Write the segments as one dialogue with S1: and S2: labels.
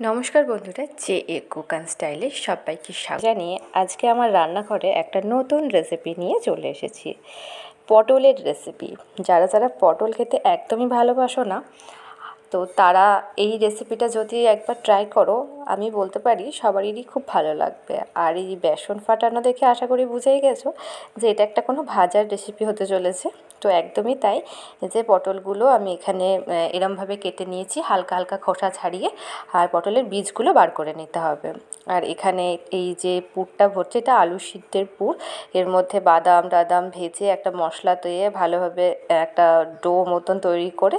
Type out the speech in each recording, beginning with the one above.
S1: নমস্কার বন্ধুরা, J A cook and স্টাইলে সবাইকে স্বাগত জানিয়ে আজকে আমার রান্নাঘরে একটা নতুন রেসিপি নিয়ে চলে এসেছি। পটলের রেসিপি। যারা যারা পটল খেতে একদমই ভালোবাসো না, তো তারা এই রেসিপিটা যদি একবার ট্রাই করো, আমি বলতে পারি সবারই খুব ভালো লাগবে। আর এই বেসন ফাটানো দেখে আশা করি বুঝেই গেছো যে এটা একটা কোনো ভাজার রেসিপি হতে চলেছে। তো একদমই তাই, যে পটলগুলো আমি এখানে এরমভাবে কেটে নিয়েছি হালকা হালকা খোসা ছাড়িয়ে, আর পটলের বীজগুলো বার করে নিতে হবে। আর এখানে এই যে পুরটা ভরছে, এটা আলু সিদ্ধের পুর। এর মধ্যে বাদাম টাদাম ভেজে একটা মশলা দিয়ে ভালোভাবে একটা ডো মতন তৈরি করে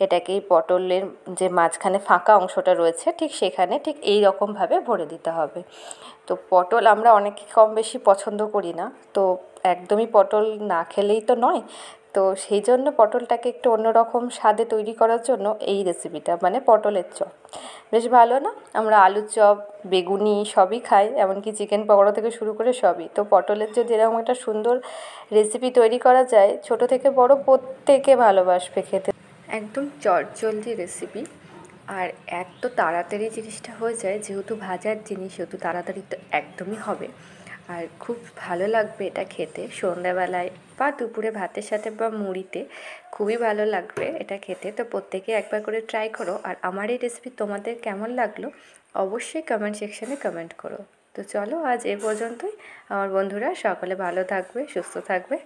S1: এটাকেই পটলের যে মাঝখানে ফাঁকা অংশটা রয়েছে ঠিক সেখানে ঠিক এই রকমভাবে ভরে দিতে হবে। তো পটল আমরা অনেকে কম বেশি পছন্দ করি না, তো একদমই পটল না খেলেই তো নয়। তো সেই জন্য পটলটাকে একটু অন্যরকম স্বাদে তৈরি করার জন্য এই রেসিপিটা, মানে পটলের চপ। বেশ ভালো না? আমরা আলুর চপ, বেগুনি সবই খাই, এমনকি চিকেন পকোড়া থেকে শুরু করে সবই। তো পটলের যদি এরকম একটা সুন্দর রেসিপি তৈরি করা যায়, ছোট থেকে বড় প্রত্যেকে ভালোবাসবে খেতে। একদম চটজলদি রেসিপি। আর এত তাড়াতাড়ি জিনিসটা হয়ে যায়, যেহেতু ভাজার জিনিস সেহেতু তাড়াতাড়ি তো একদমই হবে। আর খুব ভালো লাগবে এটা খেতে সন্ধ্যাবেলায় বা দুপুরে ভাতের সাথে বা মুড়িতে, খুবই ভালো লাগবে এটা খেতে। তো প্রত্যেকে একবার করে ট্রাই করো। আর আমার এই রেসিপি তোমাদের কেমন লাগলো অবশ্যই কমেন্ট সেকশানে কমেন্ট করো। তো চলো, আজ এ পর্যন্তই। আমার বন্ধুরা সকলে ভালো থাকবে, সুস্থ থাকবে।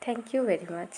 S1: Thank you very much.